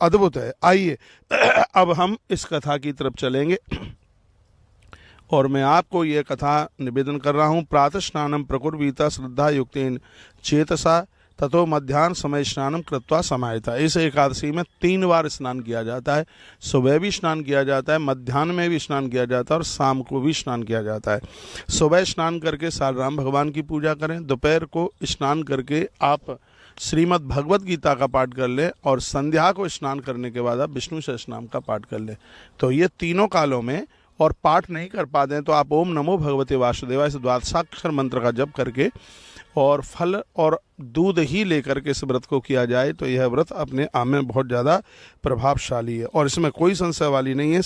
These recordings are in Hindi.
अद्भुत है। आइए अब हम इस कथा की तरफ चलेंगे और मैं आपको ये कथा निवेदन कर रहा हूँ। प्रातः स्नानम प्रकुर्वीता श्रद्धा युक्तेन चेतसा ततो मध्याह्न समय स्नानम कृत्वा समाहिता। इस एकादशी में 3 बार स्नान किया जाता है। सुबह भी स्नान किया जाता है, मध्याह्न में भी स्नान किया जाता है और शाम को भी स्नान किया जाता है। सुबह स्नान करके सालराम भगवान की पूजा करें, दोपहर को स्नान करके आप श्रीमद् भगवत गीता का पाठ कर लें और संध्या को स्नान करने के बाद आप विष्णु सहस्रनाम का पाठ कर लें। तो ये तीनों कालों में, और पाठ नहीं कर पाते हैं तो आप ओम नमो भगवते वासुदेवाय इस द्वादशाक्षर मंत्र का जप करके और फल और दूध ही लेकर के इस व्रत को किया जाए तो यह व्रत अपने आप में बहुत ज़्यादा प्रभावशाली है और इसमें कोई संशय वाली नहीं है,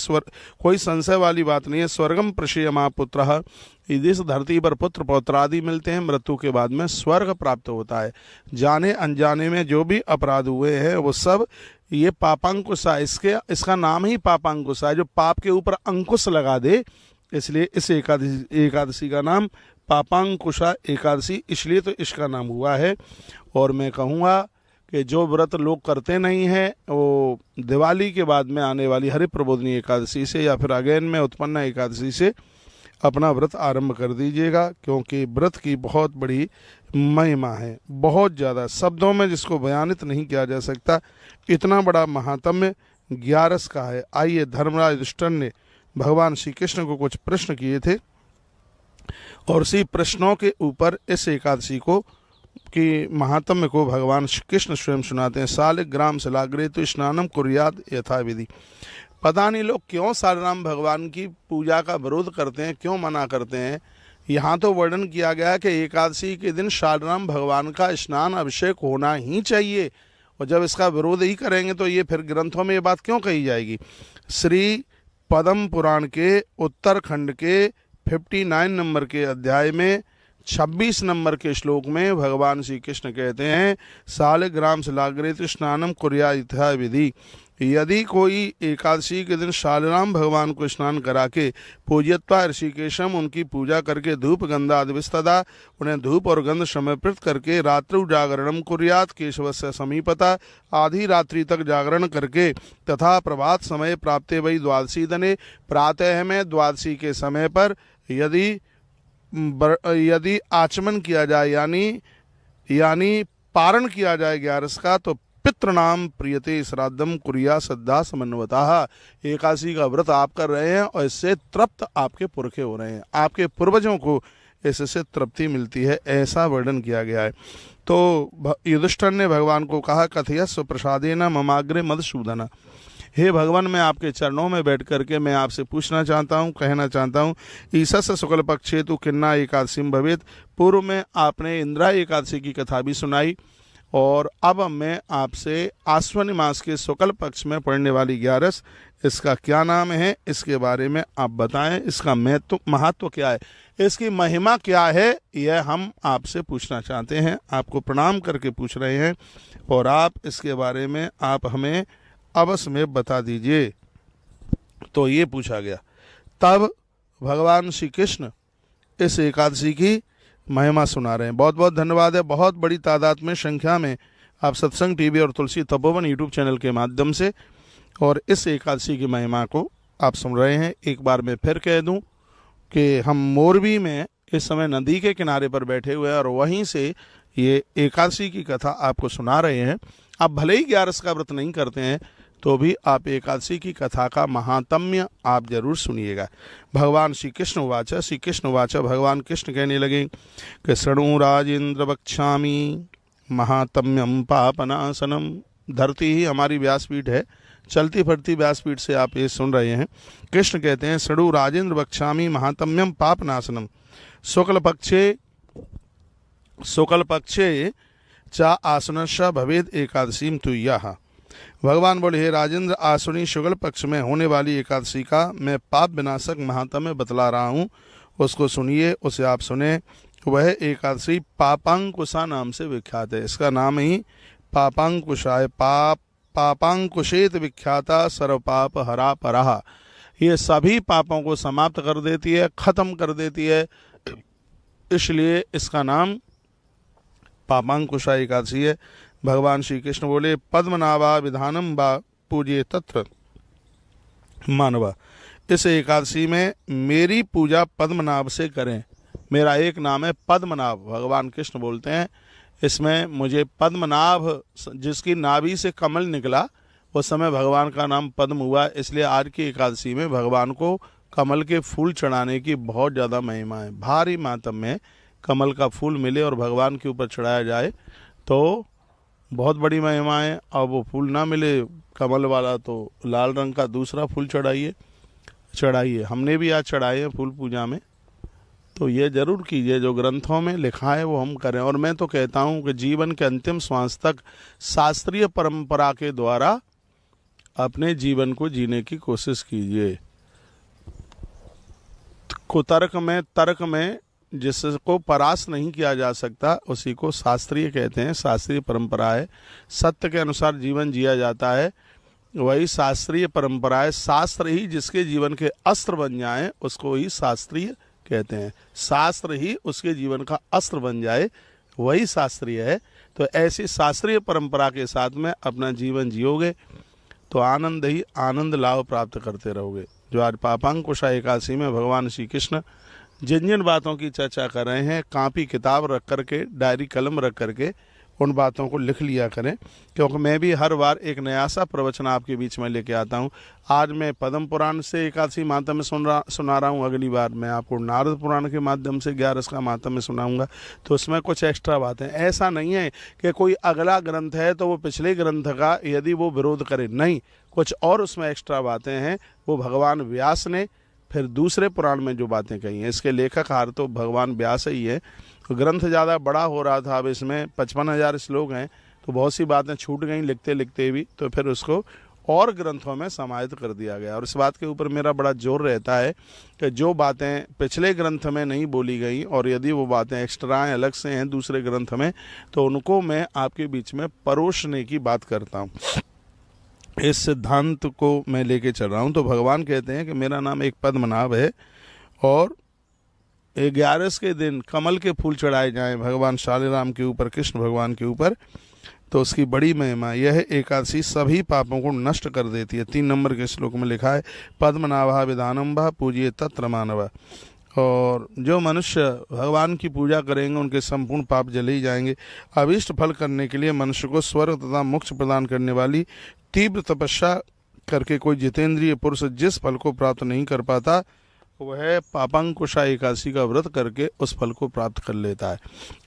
कोई संशय वाली बात नहीं है। स्वर्गम प्रशीयमा पुत्रः, इस धरती पर पुत्र पौत्रादि मिलते हैं, मृत्यु के बाद में स्वर्ग प्राप्त होता है। जाने अनजाने में जो भी अपराध हुए हैं वो सब ये पापांकुशा, इसका नाम ही पापांकुशा है, जो पाप के ऊपर अंकुश लगा दे, इसलिए इस एकादशी का नाम पापांकुशा एकादशी इसलिए तो इसका नाम हुआ है। और मैं कहूँगा कि जो व्रत लोग करते नहीं हैं वो दिवाली के बाद में आने वाली हरि प्रबोधनी एकादशी से या फिर अगेन में उत्पन्न एकादशी से अपना व्रत आरंभ कर दीजिएगा, क्योंकि व्रत की बहुत बड़ी महिमा है, बहुत ज़्यादा, शब्दों में जिसको बयानित नहीं किया जा सकता। इतना बड़ा महात्म्य 11 का है। आइए, धर्मराज युधिष्ठिर ने भगवान श्री कृष्ण को कुछ प्रश्न किए थे और उसी प्रश्नों के ऊपर इस एकादशी को कि महात्म्य को भगवान श्री कृष्ण स्वयं सुनाते हैं। सालिग्राम शलाग्रे तो स्नानम कुर्याद यथा विधि। पता नहीं लोग क्यों सालराम भगवान की पूजा का विरोध करते हैं, क्यों मना करते हैं। यहाँ तो वर्णन किया गया है कि एकादशी के दिन सालराम भगवान का स्नान अभिषेक होना ही चाहिए, और जब इसका विरोध ही करेंगे तो ये फिर ग्रंथों में ये बात क्यों कही जाएगी। श्री पद्म पुराण के उत्तरखंड के 59 नंबर के अध्याय में 26 नंबर के श्लोक में भगवान श्री कृष्ण कहते हैं, सालिग्राम शलाग्रेत स्नानम कुर्यात् यथा विधि। यदि कोई एकादशी के दिन सालराम भगवान को स्नान करा के पूज्यत्वा ऋषिकेशम उनकी पूजा करके धूप गंधा दिवस्तदा उन्हें धूप और गंध समर्पित करके रात्रु जागरणम कुर्यात् केशवस्य समीपता, आधी रात्रि तक जागरण करके तथा प्रभात समय प्राप्ते वही द्वादशी दने, प्रातः में द्वादशी के समय पर यदि आचमन किया जाए यानी पारण किया जाए 11 का, तो पितृनाम प्रियते श्राद्धम कुरिया श्रद्धा समन्वता। एकादशी का व्रत आप कर रहे हैं और इससे तृप्त आपके पुरखे हो रहे हैं, आपके पूर्वजों को इससे तृप्ति मिलती है, ऐसा वर्णन किया गया है। तो युधिष्ठिर ने भगवान को कहा, कथयस्व प्रसादेन ममाग्रे मधुसूदन। हे भगवान, मैं आपके चरणों में बैठ करके मैं आपसे पूछना चाहता हूँ, कहना चाहता हूँ, ईशस शुक्ल पक्षे तो किन्ना एकादशी भवेत। पूर्व में आपने इंद्रा एकादशी की कथा भी सुनाई और अब मैं आपसे आश्विन मास के शुक्ल पक्ष में पड़ने वाली 11, इसका क्या नाम है, इसके बारे में आप बताएं। इसका महत्व क्या है, इसकी महिमा क्या है, यह हम आपसे पूछना चाहते हैं। आपको प्रणाम करके पूछ रहे हैं और आप इसके बारे में आप हमें अवश्य में बता दीजिए। तो ये पूछा गया। तब भगवान श्री कृष्ण इस एकादशी की महिमा सुना रहे हैं। बहुत बहुत धन्यवाद है। बहुत बड़ी तादाद में संख्या में आप सत्संग टीवी और तुलसी तपोवन यूट्यूब चैनल के माध्यम से और इस एकादशी की महिमा को आप सुन रहे हैं। एक बार मैं फिर कह दूं कि हम मोरबी में इस समय नदी के किनारे पर बैठे हुए हैं और वहीं से ये एकादशी की कथा आपको सुना रहे हैं। आप भले ही 11 का व्रत नहीं करते हैं तो भी आप एकादशी की कथा का महात्म्य आप जरूर सुनिएगा। भगवान श्री कृष्ण वाचा भगवान कृष्ण कहने लगे कि शृणु राजेंद्र वक्ष्यामि महात्म्यम पापनाशनम। धरती ही हमारी व्यासपीठ है, चलती फिरती व्यासपीठ से आप ये सुन रहे हैं। कृष्ण कहते हैं, शृणु राजेंद्र वक्ष्यामि महात्म्यम पापनाशनम शुक्ल पक्षे चा आसनश भवेद एकादशी तुय्याः। भगवान बोले, हे राजेंद्र, आश्विनी शुक्ल पक्ष में होने वाली एकादशी का मैं पाप विनाशक महात्म्य बतला रहा हूँ, उसको सुनिए, उसे आप सुने। वह एकादशी पापांकुशा नाम से विख्यात है। इसका नाम ही पापांकुशा है। पापांकुशेत विख्याता सर्व पाप हरा पराहा। ये सभी पापों को समाप्त कर देती है, खत्म कर देती है, इसलिए इसका नाम पापांकुशा एकादशी है। भगवान श्री कृष्ण बोले, पद्मनाभा विधानम बा पूज्ये तत्र मानवा। इस एकादशी में मेरी पूजा पद्मनाभ से करें। मेरा एक नाम है पद्मनाभ, भगवान कृष्ण बोलते हैं। इसमें मुझे पद्मनाभ, जिसकी नाभि से कमल निकला उस समय भगवान का नाम पद्म हुआ, इसलिए आज की एकादशी में भगवान को कमल के फूल चढ़ाने की बहुत ज़्यादा महिमा है। भारी मातम में कमल का फूल मिले और भगवान के ऊपर चढ़ाया जाए तो बहुत बड़ी महिमा है। और वो फूल ना मिले कमल वाला तो लाल रंग का दूसरा फूल चढ़ाइए। हमने भी आज चढ़ाए हैं फूल पूजा में, तो ये जरूर कीजिए, जो ग्रंथों में लिखा है वो हम करें। और मैं तो कहता हूँ कि जीवन के अंतिम श्वास तक शास्त्रीय परंपरा के द्वारा अपने जीवन को जीने की कोशिश कीजिए। तर्क में जिसको परास्त नहीं किया जा सकता उसी को शास्त्रीय कहते हैं, शास्त्रीय परंपरा है। सत्य के अनुसार जीवन जिया जाता है, वही शास्त्रीय परंपरा है। शास्त्र ही जिसके जीवन के अस्त्र बन जाए उसको ही शास्त्रीय कहते हैं। शास्त्र ही उसके जीवन का अस्त्र बन जाए वही शास्त्रीय है। तो ऐसी शास्त्रीय परंपरा के साथ में अपना जीवन जियोगे तो आनंद ही आनंद लाभ प्राप्त करते रहोगे। जो आज पापांकुशा एकादशी में भगवान श्री कृष्ण जिन जिन बातों की चर्चा कर रहे हैं, कापी किताब रख करके, डायरी कलम रख करके उन बातों को लिख लिया करें, क्योंकि मैं भी हर बार एक नया सा प्रवचन आपके बीच में लेके आता हूँ। आज मैं पद्म पुराण से एकादशी मातम में सुना रहा हूँ, अगली बार मैं आपको नारद पुराण के माध्यम से 11 का मातम में सुनाऊंगा, तो उसमें कुछ एक्स्ट्रा बातें। ऐसा नहीं है कि कोई अगला ग्रंथ है तो वो पिछले ग्रंथ का यदि वो विरोध करे, नहीं, कुछ और उसमें एक्स्ट्रा बातें हैं। वो भगवान व्यास ने फिर दूसरे पुराण में जो बातें कही हैं, इसके लेखककार तो भगवान व्यास ही है। ग्रंथ ज़्यादा बड़ा हो रहा था, अब इसमें 55,000 श्लोक हैं, तो बहुत सी बातें छूट गई लिखते लिखते भी, तो फिर उसको और ग्रंथों में समाहित कर दिया गया। और इस बात के ऊपर मेरा बड़ा जोर रहता है कि जो बातें पिछले ग्रंथ में नहीं बोली गई और यदि वो बातें एक्स्ट्रा हैं, अलग से हैं दूसरे ग्रंथ में, तो उनको मैं आपके बीच में परोसने की बात करता हूँ। इस सिद्धांत को मैं लेके चल रहा हूँ। तो भगवान कहते हैं कि मेरा नाम एक पद्मनाभ है और 11 के दिन कमल के फूल चढ़ाए जाएं भगवान शाली राम के ऊपर, कृष्ण भगवान के ऊपर, तो उसकी बड़ी महिमा। यह एकादशी सभी पापों को नष्ट कर देती है। 3 नंबर के श्लोक में लिखा है, पद्मनाभा विधानम्भा पूजिए तत्र मानवा। और जो मनुष्य भगवान की पूजा करेंगे उनके संपूर्ण पाप जले ही जाएंगे। अभीष्ट फल करने के लिए मनुष्य को स्वर्ग तथा मोक्ष प्रदान करने वाली तीव्र तपस्या करके कोई जितेंद्रिय पुरुष जिस फल को प्राप्त नहीं कर पाता, वह पापांकुशा एकादशी का व्रत करके उस फल को प्राप्त कर लेता है।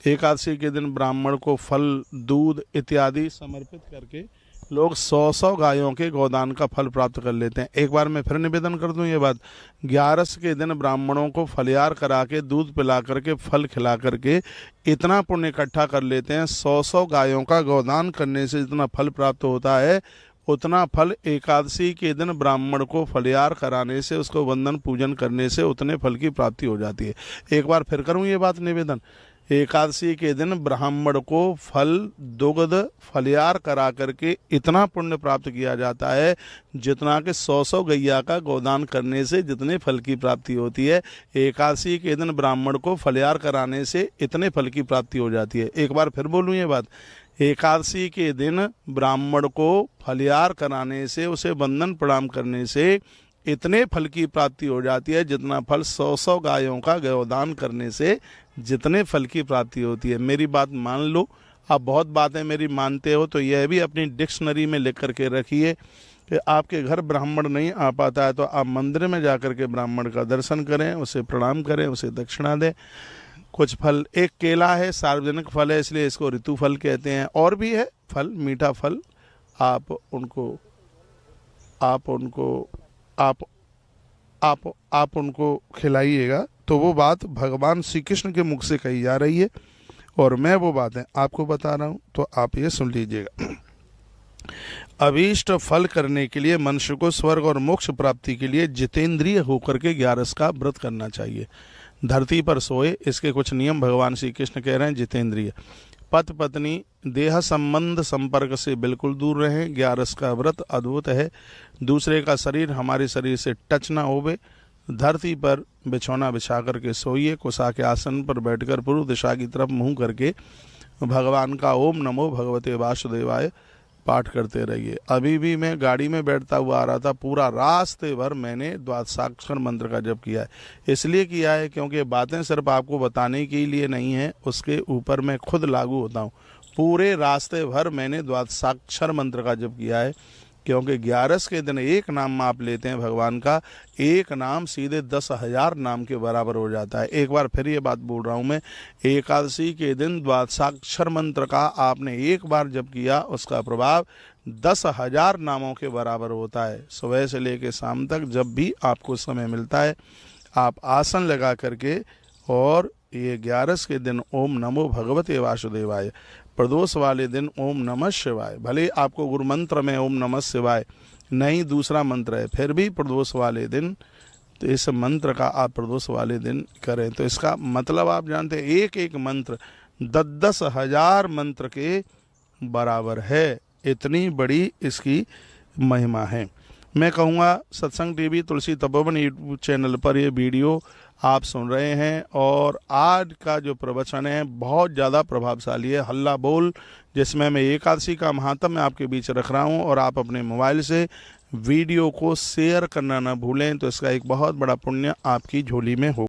एकादशी के दिन ब्राह्मण को फल, दूध इत्यादि समर्पित करके लोग 100 गायों के गोदान का फल प्राप्त कर लेते हैं। एक बार मैं फिर निवेदन कर दूं ये बात, 11 के दिन ब्राह्मणों को फलियार करा के, दूध पिला करके, फल खिला करके इतना पुण्य इकट्ठा कर लेते हैं। 100 गायों का गोदान करने से जितना फल प्राप्त होता है, उतना फल एकादशी के दिन ब्राह्मण को फलियार कराने से, उसको वंदन पूजन करने से उतने फल की प्राप्ति हो जाती है। एक बार फिर करूं ये बात निवेदन, एकादशी के दिन ब्राह्मण को फल, दुग्ध, फलियार करा करके इतना पुण्य प्राप्त किया जाता है जितना कि 100 गैया का गोदान करने से जितने फल की प्राप्ति होती है, एकादशी के दिन ब्राह्मण को फलियार कराने से इतने फल की प्राप्ति हो जाती है। एक बार फिर बोलूँ ये बात, एकादशी के दिन ब्राह्मण को फलियार कराने से, उसे वंदन प्रणाम करने से इतने फल की प्राप्ति हो जाती है जितना फल 100 गायों का गोदान करने से जितने फल की प्राप्ति होती है। मेरी बात मान लो, आप बहुत बातें मेरी मानते हो तो यह भी अपनी डिक्शनरी में लिख करके रखिए कि आपके घर ब्राह्मण नहीं आ पाता है तो आप मंदिर में जाकर के ब्राह्मण का दर्शन करें, उसे प्रणाम करें, उसे दक्षिणा दें। कुछ फल, एक केला है, सार्वजनिक फल है इसलिए इसको ऋतु फल कहते हैं, और भी है फल, मीठा फल, आप उनको खिलाइएगा। तो वो बात भगवान श्री कृष्ण के मुख से कही जा रही है और मैं वो बातें आपको बता रहा हूँ, तो आप ये सुन लीजिएगा। अभीष्ट फल करने के लिए मनुष्य को स्वर्ग और मोक्ष प्राप्ति के लिए जितेंद्रिय होकर के 11 का व्रत करना चाहिए। धरती पर सोए, इसके कुछ नियम भगवान श्री कृष्ण कह रहे हैं। जितेंद्रिय, पति पत्नी देह संबंध संपर्क से बिल्कुल दूर रहें। 11 का व्रत अद्भुत है। दूसरे का शरीर हमारे शरीर से टच ना होवे। धरती पर बिछौना बिछा करके सोइए, कुशा के आसन पर बैठकर पूर्व दिशा की तरफ मुंह करके भगवान का ओम नमो भगवते वासुदेवाय पाठ करते रहिए। अभी भी मैं गाड़ी में बैठता हुआ आ रहा था, पूरा रास्ते भर मैंने द्वादशाक्षर मंत्र का जप किया है। इसलिए किया है क्योंकि बातें सिर्फ आपको बताने के लिए नहीं है, उसके ऊपर मैं खुद लागू होता हूँ। पूरे रास्ते भर मैंने द्वादशाक्षर मंत्र का जप किया है, क्योंकि 11 के दिन एक नाम आप लेते हैं भगवान का, एक नाम सीधे 10,000 नाम के बराबर हो जाता है। एक बार फिर ये बात बोल रहा हूँ मैं, एकादशी के दिन द्वादशाक्षर मंत्र का आपने एक बार जप किया, उसका प्रभाव 10,000 नामों के बराबर होता है। सुबह से लेकर शाम तक जब भी आपको समय मिलता है, आप आसन लगा करके, और ये 11 के दिन ओम नमो भगवते वासुदेवाय, प्रदोष वाले दिन ओम नमः शिवाय, भले आपको गुरु मंत्र में ओम नमः शिवाय नहीं दूसरा मंत्र है, फिर भी प्रदोष वाले दिन तो इस मंत्र का आप प्रदोष वाले दिन करें। तो इसका मतलब आप जानते हैं, एक एक मंत्र 10,000 मंत्र के बराबर है। इतनी बड़ी इसकी महिमा है। मैं कहूँगा सत्संग टीवी तुलसी तपोवन यूट्यूब चैनल पर ये वीडियो आप सुन रहे हैं, और आज का जो प्रवचन है बहुत ज़्यादा प्रभावशाली है। हल्ला बोल, जिसमें मैं एकादशी का महात्म्य आपके बीच रख रहा हूं, और आप अपने मोबाइल से वीडियो को शेयर करना ना भूलें, तो इसका एक बहुत बड़ा पुण्य आपकी झोली में हो।